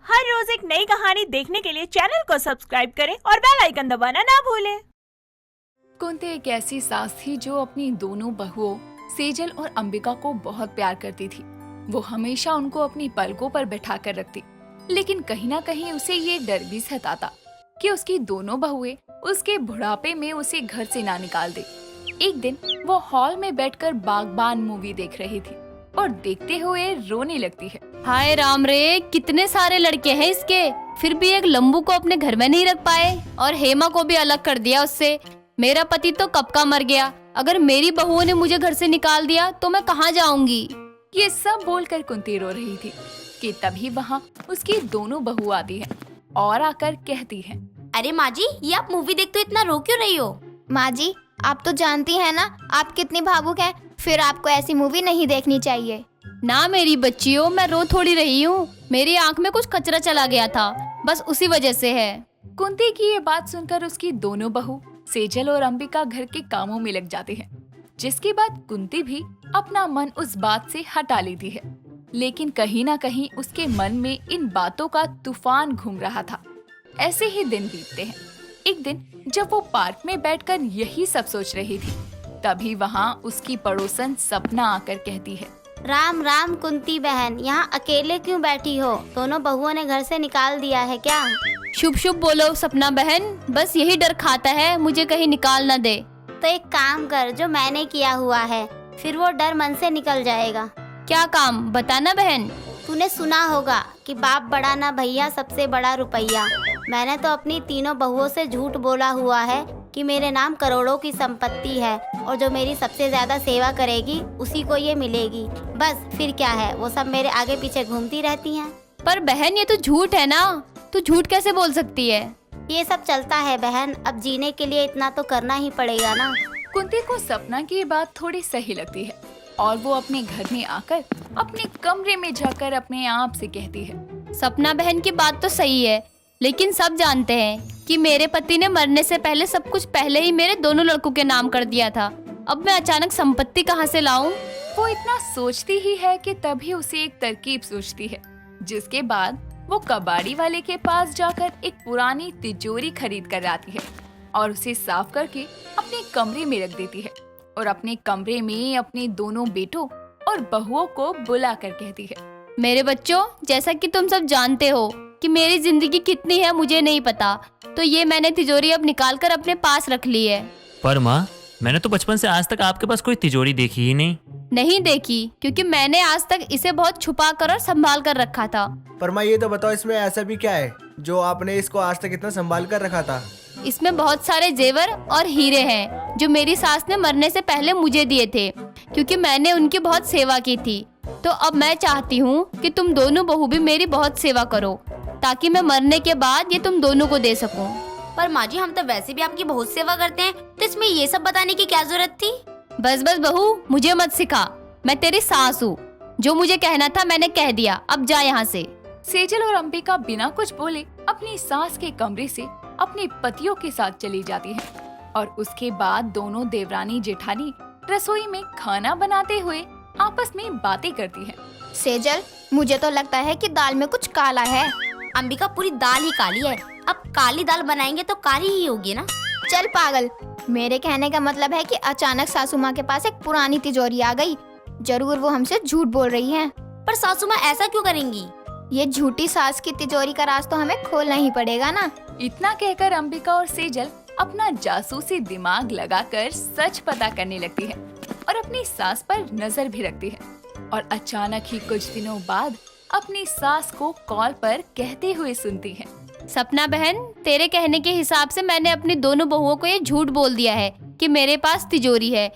हर रोज एक नई कहानी देखने के लिए चैनल को सब्सक्राइब करें और बेल आइकन दबाना ना भूलें। कुंती एक ऐसी सास थी जो अपनी दोनों बहुओं सेजल और अंबिका को बहुत प्यार करती थी। वो हमेशा उनको अपनी पलकों पर बैठा कर रखती, लेकिन कहीं ना कहीं उसे ये डर भी सताता कि उसकी दोनों बहुएं उसके बुढ़ापे में उसे घर से ना निकाल दे। एक दिन वो हॉल में बैठकर बागबान मूवी देख रही थी और देखते हुए रोने लगती है। हाय राम रे, कितने सारे लड़के हैं इसके, फिर भी एक लंबू को अपने घर में नहीं रख पाए और हेमा को भी अलग कर दिया उससे। मेरा पति तो कब का मर गया, अगर मेरी बहुओं ने मुझे घर से निकाल दिया तो मैं कहाँ जाऊंगी। ये सब बोलकर कुंती रो रही थी कि तभी वहाँ उसकी दोनों बहू आती है और आकर कहती है, अरे माँ जी, ये आप मूवी देखते हो इतना रो क्यों रही हो? माँ जी, आप तो जानती हैं ना आप कितनी भावुक हैं, फिर आपको ऐसी मूवी नहीं देखनी चाहिए। ना मेरी बच्चियों, मैं रो थोड़ी रही हूँ, मेरी आँख में कुछ कचरा चला गया था, बस उसी वजह से है। कुंती की ये बात सुनकर उसकी दोनों बहू सेजल और अंबिका घर के कामों में लग जाते हैं, जिसके बाद कुंती भी अपना मन उस बात से हटा लेती है। लेकिन कहीं ना कहीं उसके मन में इन बातों का तूफान घूम रहा था। ऐसे ही दिन बीतते हैं। एक दिन जब वो पार्क में बैठकर यही सब सोच रही थी, तभी वहाँ उसकी पड़ोसन सपना आकर कहती है, राम राम कुंती बहन, यहाँ अकेले क्यों बैठी हो? दोनों बहुओं ने घर से निकाल दिया है क्या? शुभ शुभ बोलो सपना बहन, बस यही डर खाता है मुझे कहीं निकाल न दे। तो एक काम कर, जो मैंने किया हुआ है, फिर वो डर मन से निकल जाएगा। क्या काम, बताना बहन। तूने सुना होगा कि बाप बड़ा ना भैया, सबसे बड़ा रुपया। मैंने तो अपनी तीनों बहुओं से झूठ बोला हुआ है कि मेरे नाम करोड़ों की संपत्ति है और जो मेरी सबसे ज्यादा सेवा करेगी उसी को ये मिलेगी। बस फिर क्या है, वो सब मेरे आगे पीछे घूमती रहती हैं। पर बहन ये तो झूठ है ना, तू झूठ कैसे बोल सकती है? ये सब चलता है बहन, अब जीने के लिए इतना तो करना ही पड़ेगा ना। कुंती को सपना की ये बात थोड़ी सही लगती है और वो अपने घर में आकर अपने कमरे में जाकर अपने आप से कहती है, सपना बहन की बात तो सही है, लेकिन सब जानते हैं कि मेरे पति ने मरने से पहले सब कुछ पहले ही मेरे दोनों लड़कों के नाम कर दिया था। अब मैं अचानक संपत्ति कहाँ से लाऊं? वो इतना सोचती ही है कि तभी उसे एक तरकीब सोचती है, जिसके बाद वो कबाड़ी वाले के पास जाकर एक पुरानी तिजोरी खरीद कर आती है और उसे साफ करके अपने कमरे में रख देती है और अपने कमरे में अपने दोनों बेटों और बहुओं को बुला कर कहती है, मेरे बच्चों, जैसा कि तुम सब जानते हो कि मेरी जिंदगी कितनी है मुझे नहीं पता, तो ये मैंने तिजोरी अब निकाल कर अपने पास रख ली है। पर माँ, मैंने तो बचपन से आज तक आपके पास कोई तिजोरी देखी ही नहीं देखी, क्योंकि मैंने आज तक इसे बहुत छुपा कर और संभाल कर रखा था। पर माँ ये तो बताओ, इसमें ऐसा भी क्या है जो आपने इसको आज तक इतना संभाल कर रखा था? इसमें बहुत सारे जेवर और हीरे हैं जो मेरी सास ने मरने से पहले मुझे दिए थे, क्योंकि मैंने उनकी बहुत सेवा की थी। तो अब मैं चाहती हूँ कि तुम दोनों बहू भी मेरी बहुत सेवा करो, ताकि मैं मरने के बाद ये तुम दोनों को दे सकूं। पर माँ जी, हम तो वैसे भी आपकी बहुत सेवा करते हैं, तो इसमें ये सब बताने की क्या जरूरत थी? बस बस बहू, मुझे मत सिखा, मैं तेरी सास हूँ, जो मुझे कहना था मैंने कह दिया, अब जा यहाँ से। सेजल और अंबिका बिना कुछ बोले अपनी सास के कमरे से अपने पतियों के साथ चली जाती हैं और उसके बाद दोनों देवरानी जेठानी रसोई में खाना बनाते हुए आपस में बातें करती हैं। सेजल, मुझे तो लगता है कि दाल में कुछ काला है। अंबिका, पूरी दाल ही काली है, अब काली दाल बनाएंगे तो काली ही होगी ना। चल पागल, मेरे कहने का मतलब है कि अचानक सासू माँ के पास एक पुरानी तिजोरी आ गई, जरूर वो हमसे झूठ बोल रही हैं। पर सासू माँ ऐसा क्यों करेंगी? ये झूठी सास की तिजोरी का राज तो हमें खोलना ही पड़ेगा ना। इतना कहकर अंबिका और सेजल अपना जासूसी दिमाग लगाकर सच पता करने लगती है और अपनी सास पर नजर भी रखती है और अचानक ही कुछ दिनों बाद अपनी सास को कॉल पर कहते हुए सुनती है, सपना बहन, तेरे कहने के हिसाब से मैंने अपनी दोनों बहुओं को ये झूठ बोल दिया है कि मेरे पास तिजोरी है,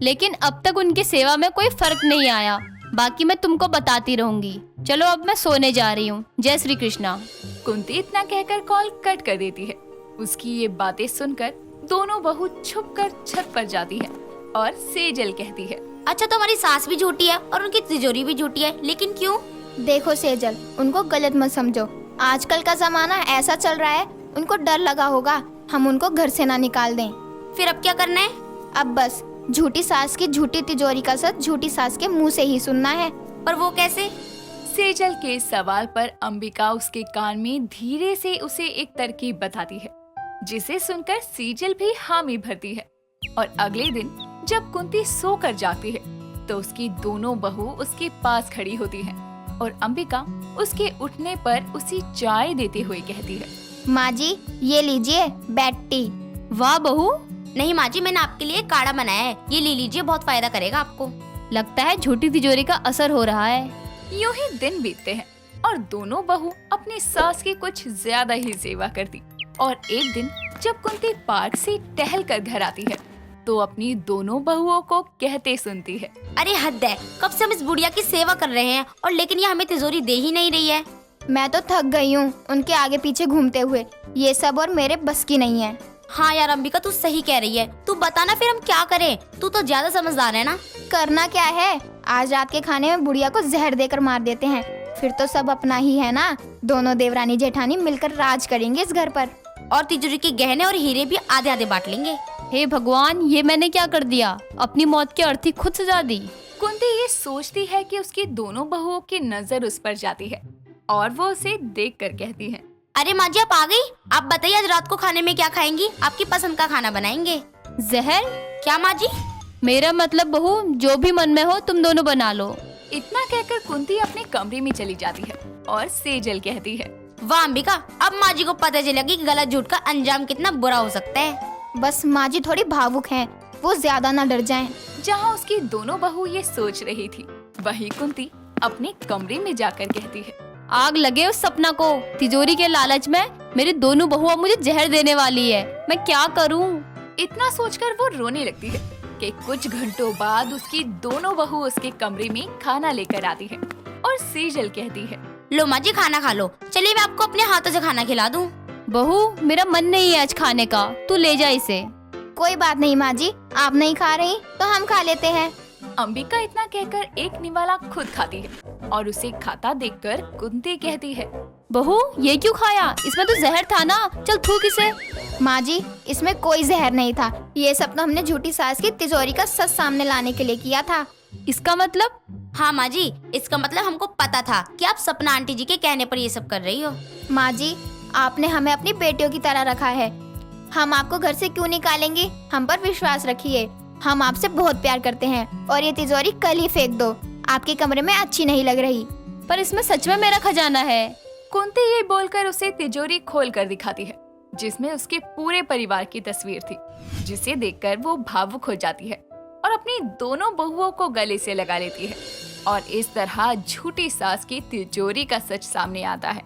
लेकिन अब तक उनकी सेवा में कोई फर्क नहीं आया। बाकी मैं तुमको बताती रहूंगी। चलो अब मैं सोने जा रही हूँ। जय श्री कृष्णा। कुंती इतना कहकर कॉल कट कर देती है। उसकी ये बातें सुनकर दोनों बहू छुपकर छत पर जाती है और सेजल कहती है, अच्छा, तो हमारी सास भी झूठी है और उनकी तिजोरी भी झूठी है, लेकिन क्यों? देखो सेजल, उनको गलत मत समझो, आजकल का जमाना ऐसा चल रहा है, उनको डर लगा होगा हम उनको घर से ना निकाल दें। फिर अब क्या करना है? अब बस झूठी सास की झूठी तिजोरी का सच झूठी सास के मुंह से ही सुनना है। पर वो कैसे? सेजल के सवाल पर अंबिका उसके कान में धीरे से उसे एक तरकीब बताती है, जिसे सुनकर सेजल भी हामी भरती है। और अगले दिन जब कुंती सोकर जाती है तो उसकी दोनों बहू उसके पास खड़ी होती हैं और अंबिका उसके उठने पर उसे चाय देते हुए कहती है, माँ जी ये लीजिए बेड टी। वाह बहू, नहीं माँ जी, मैंने आपके लिए काढ़ा बनाया है, ये ले लीजिए, बहुत फायदा करेगा आपको। लगता है झूठी तिजोरी का असर हो रहा है। यूं ही दिन बीतते हैं और दोनों बहू अपनी सास की कुछ ज्यादा ही सेवा करती। और एक दिन जब कुंती पार्क से टहल कर घर आती है तो अपनी दोनों बहुओं को कहते सुनती है, अरे हद है, कब से हम इस बुढ़िया की सेवा कर रहे हैं और लेकिन ये हमें तिजोरी दे ही नहीं रही है। मैं तो थक गई हूँ उनके आगे पीछे घूमते हुए, ये सब और मेरे बस की नहीं है। हाँ यार अंबिका, तू सही कह रही है, तू बताना फिर हम क्या करें, तू तो ज्यादा समझदार है ना। करना क्या है, आज रात के खाने में बुढ़िया को जहर देकर मार देते हैं, फिर तो सब अपना ही है ना। दोनों देवरानी जेठानी मिलकर राज करेंगे इस घर पर। और तिजोरी के गहने और हीरे भी आधे आधे बांट लेंगे। हे भगवान, ये मैंने क्या कर दिया, अपनी मौत की अर्थी खुद सजा दी। कुंती ये सोचती है कि उसकी दोनों बहुओं की नजर उस पर जाती है और वो उसे देखकर कहती है, अरे माँ जी आप आ गई, आप बताइए आज रात को खाने में क्या खाएंगी, आपकी पसंद का खाना बनाएंगे। जहर? क्या माँ जी? मेरा मतलब बहू, जो भी मन में हो तुम दोनों बना लो। इतना कहकर कुंती अपने कमरे में चली जाती है और सेजल कहती है, वाह अंबिका, अब माँ जी को पता चलेगा कि गलत झूठ का अंजाम कितना बुरा हो सकता है। बस माँ जी थोड़ी भावुक हैं, वो ज्यादा न डर जाएं। जहाँ उसकी दोनों बहू ये सोच रही थी, वही कुंती अपने कमरे में जाकर कहती है, आग लगे उस सपना को, तिजोरी के लालच में मेरी दोनों बहुआ मुझे जहर देने वाली है, मैं क्या करूं? इतना सोचकर वो रोने लगती है कि कुछ घंटों बाद उसकी दोनों बहू उसके कमरे में खाना लेकर आती है और सेजल कहती है, लो माँ जी खाना खा लो, चलिए मैं आपको अपने हाथों से खाना खिला दूं। बहू मेरा मन नहीं है आज खाने का, तू ले जा इसे। कोई बात नहीं माँ जी, आप नहीं खा रही तो हम खा लेते हैं। अंबिका इतना कहकर एक निवाला खुद खाती है और उसे खाता देखकर कुंती कहती है, बहू ये क्यों खाया, इसमें तो जहर था ना, चल थूक इसे। माँ जी इसमें कोई जहर नहीं था, ये सब तो हमने झूठी सास की तिजोरी का सच सामने लाने के लिए किया था। इसका मतलब? हाँ माँ जी, इसका मतलब हमको पता था कि आप सपना आंटी जी के कहने पर ये सब कर रही हो। माँ जी आपने हमें अपनी बेटियों की तरह रखा है, हम आपको घर से क्यों निकालेंगे, हम पर विश्वास रखिए, हम आपसे बहुत प्यार करते हैं। और ये तिजोरी कल ही फेंक दो, आपके कमरे में अच्छी नहीं लग रही। पर इसमें सच में मेरा खजाना है। कुंती ये बोलकर उसे तिजोरी खोल कर दिखाती है, जिसमें उसके पूरे परिवार की तस्वीर थी, जिसे देखकर वो भावुक हो जाती है और अपनी दोनों बहुओं को गले से लगा लेती है। और इस तरह झूठी सास की तिजोरी का सच सामने आता है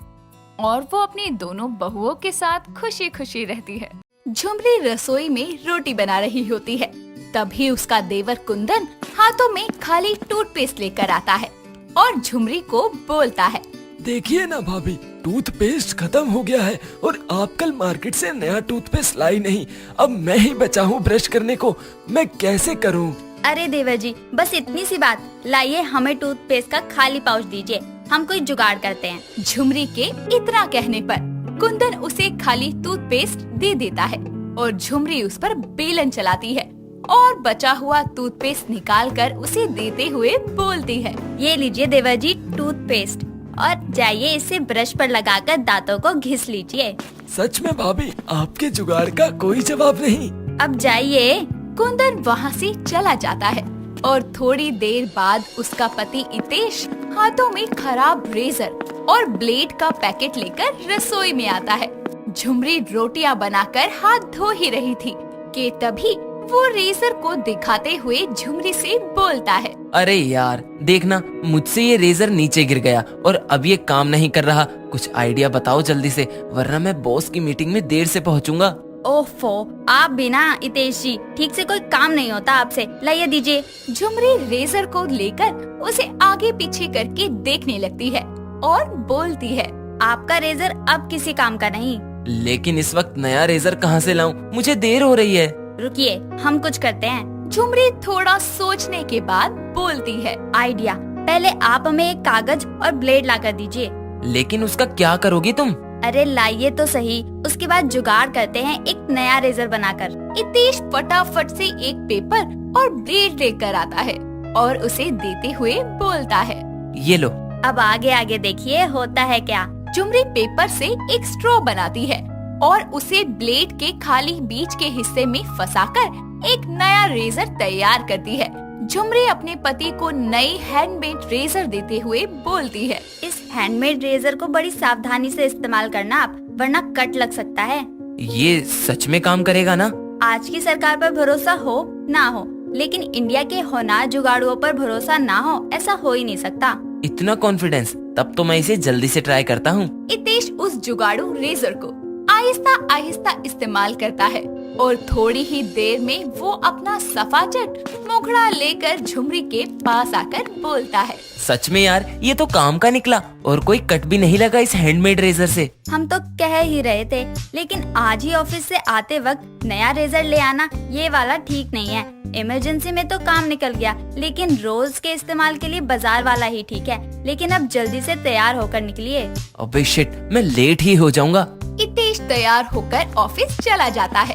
और वो अपनी दोनों बहुओं के साथ खुशी खुशी रहती है। झुमरी रसोई में रोटी बना रही होती है, तभी उसका देवर कुंदन हाथों में खाली टूथपेस्ट लेकर आता है और झुमरी को बोलता है, देखिए ना भाभी, टूथपेस्ट खत्म हो गया है और आप कल मार्केट से नया टूथपेस्ट लाई नहीं, अब मैं ही बचा हूँ ब्रश करने को, मैं कैसे करूँ? अरे देवर जी बस इतनी सी बात, लाइए हमें टूथपेस्ट का खाली पाउच दीजिए, हम कोई जुगाड़ करते हैं। झुमरी के इतना कहने पर कुंदन उसे खाली टूथपेस्ट दे देता है और झुमरी उस पर बेलन चलाती है और बचा हुआ टूथपेस्ट निकालकर उसे देते हुए बोलती है, ये लीजिए देवर जी टूथपेस्ट, और जाइए इसे ब्रश पर लगाकर दांतों को घिस लीजिए। सच में भाभी आपके जुगाड़ का कोई जवाब नहीं। अब जाइए। कुंदन वहाँ से चला जाता है और थोड़ी देर बाद उसका पति इतेश हाथों में खराब रेजर और ब्लेड का पैकेट लेकर रसोई में आता है। झुमरी रोटियां बनाकर हाथ धो ही रही थी कि तभी वो रेजर को दिखाते हुए झुमरी से बोलता है, अरे यार देखना, मुझसे ये रेजर नीचे गिर गया और अब ये काम नहीं कर रहा, कुछ आइडिया बताओ जल्दी से, वरना मैं बॉस की मीटिंग में देर से पहुंचूंगा। ओफो, आप बिना इतेश जी, ठीक से कोई काम नहीं होता आपसे, लाइए दीजिए। झुमरी रेजर को लेकर उसे आगे पीछे करके देखने लगती है और बोलती है, आपका रेजर अब किसी काम का नहीं। लेकिन इस वक्त नया रेजर कहाँ से लाऊं? मुझे देर हो रही है। रुकिए, हम कुछ करते हैं। झुमरी थोड़ा सोचने के बाद बोलती है, आइडिया, पहले आप हमें एक कागज और ब्लेड लाकर दीजिए। लेकिन उसका क्या करोगी तुम? अरे लाइए तो सही, उसके बाद जुगाड़ करते हैं एक नया रेजर बनाकर। इतेश फटाफट से एक पेपर और ब्लेड लेकर आता है और उसे देते हुए बोलता है, ये लो, अब आगे आगे देखिए होता है क्या। झुमरी पेपर से एक स्ट्रॉ बनाती है और उसे ब्लेड के खाली बीच के हिस्से में फंसाकर एक नया रेजर तैयार करती है। झुमरी अपने पति को नई हैंडमेड रेजर देते हुए बोलती है, इस हैंडमेड रेजर को बड़ी सावधानी से इस्तेमाल करना आप, वरना कट लग सकता है। ये सच में काम करेगा ना? आज की सरकार पर भरोसा हो ना हो, लेकिन इंडिया के होनार जुगाड़ुओं पर भरोसा ना हो ऐसा हो ही नहीं सकता। इतना कॉन्फिडेंस? तब तो मैं इसे जल्दी से ट्राई करता हूँ। हितेश उस जुगाड़ू रेजर को आहिस्ता आहिस्ता इस्तेमाल करता है और थोड़ी ही देर में वो अपना सफाचट मुखड़ा लेकर झुमरी के पास आकर बोलता है, सच में यार, ये तो काम का निकला और कोई कट भी नहीं लगा इस हैंडमेड रेजर से। हम तो कह ही रहे थे, लेकिन आज ही ऑफिस से आते वक्त नया रेजर ले आना ये वाला ठीक नहीं है। इमरजेंसी में तो काम निकल गया, लेकिन रोज के इस्तेमाल के लिए बाजार वाला ही ठीक है। लेकिन अब जल्दी से तैयार होकर निकलिए। अबे शिट, मैं लेट ही हो जाऊंगा। हितेश तैयार होकर ऑफिस चला जाता है।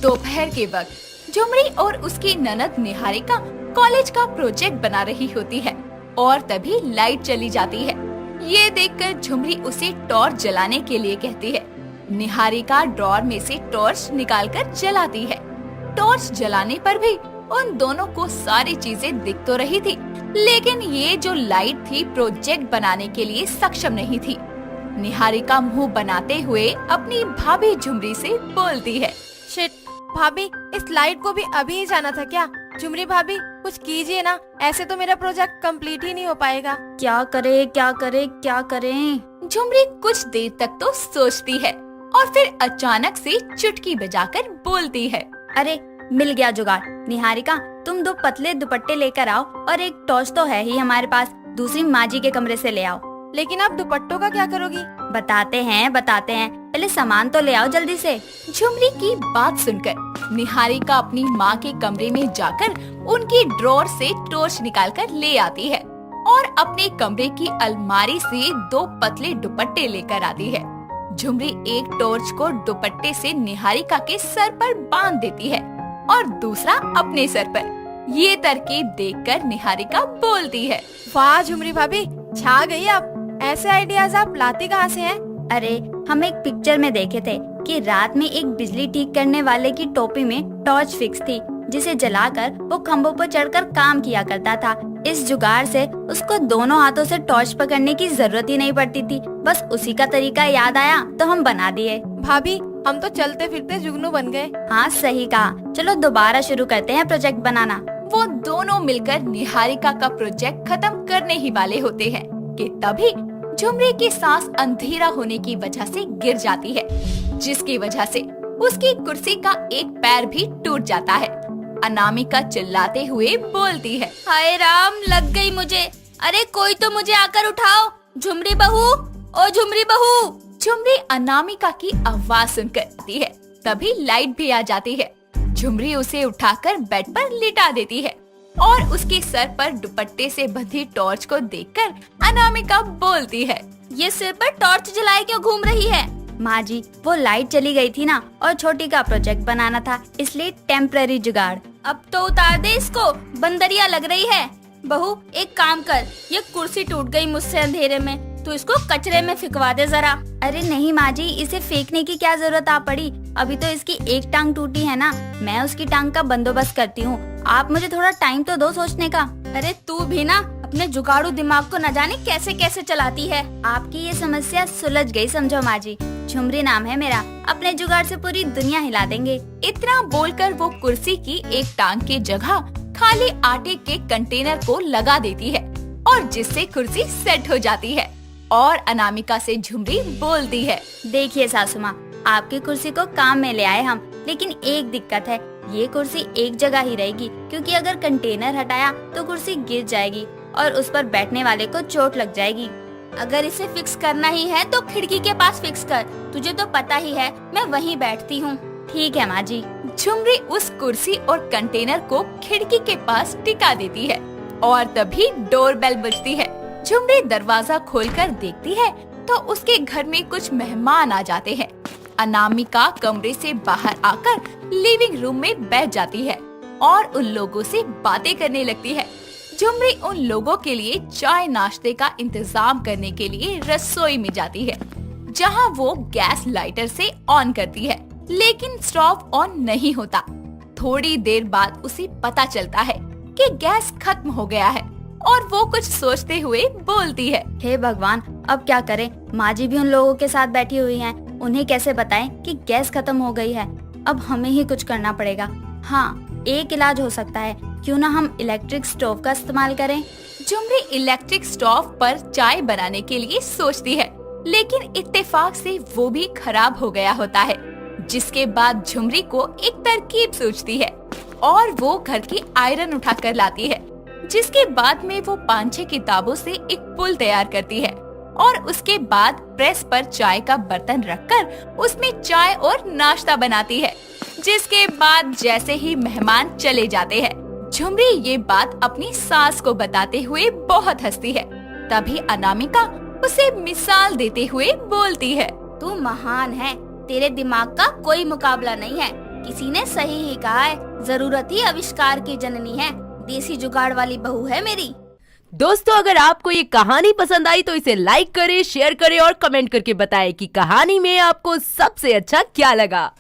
दोपहर के वक्त झुमरी और उसकी ननद निहारिका कॉलेज का प्रोजेक्ट बना रही होती है और तभी लाइट चली जाती है। ये देखकर झुमरी उसे टॉर्च जलाने के लिए कहती है। निहारिका ड्रॉर में से टॉर्च निकालकर जलाती है। टॉर्च जलाने पर भी उन दोनों को सारी चीजें दिख तो रही थी, लेकिन ये जो लाइट थी प्रोजेक्ट बनाने के लिए सक्षम नहीं थी। निहारिका मुंह बनाते हुए अपनी भाभी झुमरी से बोलती है, शिट भाभी, इस लाइट को भी अभी ही जाना था क्या? झुमरी भाभी कुछ कीजिए ना, ऐसे तो मेरा प्रोजेक्ट कंप्लीट ही नहीं हो पाएगा। क्या करे क्या करे क्या करें? झुमरी कुछ देर तक तो सोचती है और फिर अचानक से चुटकी बजाकर बोलती है, अरे मिल गया जुगाड़। निहारिका, तुम 2 पतले दुपट्टे लेकर आओ और एक टॉर्च तो है ही हमारे पास, दूसरी माँ जी के कमरे से ले आओ। लेकिन आप दुपट्टों का क्या करोगी? बताते हैं, पहले सामान तो ले आओ जल्दी से। झुमरी की बात सुनकर निहारिका अपनी माँ के कमरे में जाकर उनकी ड्रॉर से टॉर्च निकालकर ले आती है और अपने कमरे की अलमारी से 2 पतले दुपट्टे लेकर आती है। झुमरी एक टॉर्च को दुपट्टे से निहारिका के सर पर बांध देती है और दूसरा अपने सर पर। ये तरकीब देखकर निहारिका बोलती है, वाह झुमरी भाभी, छा गई आप। ऐसे आइडियाज आप लाती कहाँ से हैं? अरे हम एक पिक्चर में देखे थे कि रात में एक बिजली ठीक करने वाले की टोपी में टॉर्च फिक्स थी, जिसे जलाकर वो खंभों पर चढ़कर काम किया करता था। इस जुगाड़ से उसको दोनों हाथों से टॉर्च पकड़ने की जरूरत ही नहीं पड़ती थी। बस उसी का तरीका याद आया तो हम बना दिए। भाभी, हम तो चलते फिरते जुगनू बन गए। हाँ सही कहा। चलो दोबारा शुरू करते हैं प्रोजेक्ट बनाना। वो दोनों मिलकर निहारिका का प्रोजेक्ट खत्म करने ही वाले होते हैं कि तभी झुमरी की सांस अंधेरा होने की वजह से गिर जाती है, जिसकी वजह से उसकी कुर्सी का एक पैर भी टूट जाता है। अनामिका चिल्लाते हुए बोलती है, हाय राम, लग गई मुझे। अरे कोई तो मुझे आकर उठाओ। झुमरी बहू, ओ झुमरी बहू। झुमरी अनामिका की आवाज सुनकर आती है। तभी लाइट भी आ जाती है। झुमरी उसे उठाकर बेड पर लिटा देती है और उसके सर पर दुपट्टे से बंधी टॉर्च को देखकर अनामिका बोलती है, ये सिर पर टॉर्च जलाए क्यों घूम रही है? माँ जी, वो लाइट चली गई थी ना और छोटी का प्रोजेक्ट बनाना था, इसलिए टेम्पररी जुगाड़। अब तो उतार दे इसको, बंदरिया लग रही है। बहू एक काम कर, ये कुर्सी टूट गई मुझसे अंधेरे में, तो इसको कचरे में फिकवा दे जरा। अरे नहीं माँ जी, इसे फेंकने की क्या जरूरत आ पड़ी? अभी तो इसकी एक टांग टूटी है ना, मैं उसकी टांग का बंदोबस्त करती हूँ। आप मुझे थोड़ा टाइम तो दो सोचने का। अरे तू भी ना अपने जुगाड़ू दिमाग को न जाने कैसे कैसे चलाती है। आपकी ये समस्या सुलझ गई समझो माँ जी। झुमरी नाम है मेरा, अपने जुगाड़ से पूरी दुनिया हिला देंगे। इतना बोलकर वो कुर्सी की एक टांग की जगह खाली आटे के कंटेनर को लगा देती है और जिससे कुर्सी सेट हो जाती है। और अनामिका से झुमरी बोलती है, देखिए सासू माँ, आपकी कुर्सी को काम में ले आए हम, लेकिन एक दिक्कत है, ये कुर्सी एक जगह ही रहेगी, क्योंकि अगर कंटेनर हटाया तो कुर्सी गिर जाएगी और उस पर बैठने वाले को चोट लग जाएगी। अगर इसे फिक्स करना ही है तो खिड़की के पास फिक्स कर, तुझे तो पता ही है मैं वहीं बैठती हूँ। ठीक है माँ जी। झुमरी उस कुर्सी और कंटेनर को खिड़की के पास टिका देती है और तभी डोरबेल बजती है। झुमरी दरवाजा खोलकर देखती है तो उसके घर में कुछ मेहमान आ जाते हैं। अनामिका कमरे से बाहर आकर लिविंग रूम में बैठ जाती है और उन लोगों से बातें करने लगती है। झुमरी उन लोगों के लिए चाय नाश्ते का इंतजाम करने के लिए रसोई में जाती है, जहां वो गैस लाइटर से ऑन करती है, लेकिन स्टोव ऑन नहीं होता। थोड़ी देर बाद उसे पता चलता है कि गैस खत्म हो गया है और वो कुछ सोचते हुए बोलती है, हे भगवान, अब क्या करें? माँ जी भी उन लोगों के साथ बैठी हुई हैं। उन्हें कैसे बताएं कि गैस खत्म हो गई है? अब हमें ही कुछ करना पड़ेगा। हाँ, एक इलाज हो सकता है, क्यों ना हम इलेक्ट्रिक स्टोव का इस्तेमाल करें। झुमरी इलेक्ट्रिक स्टोव पर चाय बनाने के लिए सोचती है, लेकिन इत्तेफाक से वो भी खराब हो गया होता है। जिसके बाद झुमरी को एक तरकीब सूझती है और वो घर की आयरन उठा कर लाती है, जिसके बाद में वो 5-6 किताबों से एक पुल तैयार करती है और उसके बाद प्रेस पर चाय का बर्तन रखकर उसमें चाय और नाश्ता बनाती है। जिसके बाद जैसे ही मेहमान चले जाते हैं, झुमरी ये बात अपनी सास को बताते हुए बहुत हंसती है। तभी अनामिका उसे मिसाल देते हुए बोलती है, तू महान है, तेरे दिमाग का कोई मुकाबला नहीं है। किसी ने सही ही कहा है, जरूरत ही आविष्कार की जननी है। देसी जुगाड़ वाली बहू है मेरी। दोस्तों, अगर आपको ये कहानी पसंद आई तो इसे लाइक करें, शेयर करें और कमेंट करके बताएं कि कहानी में आपको सबसे अच्छा क्या लगा।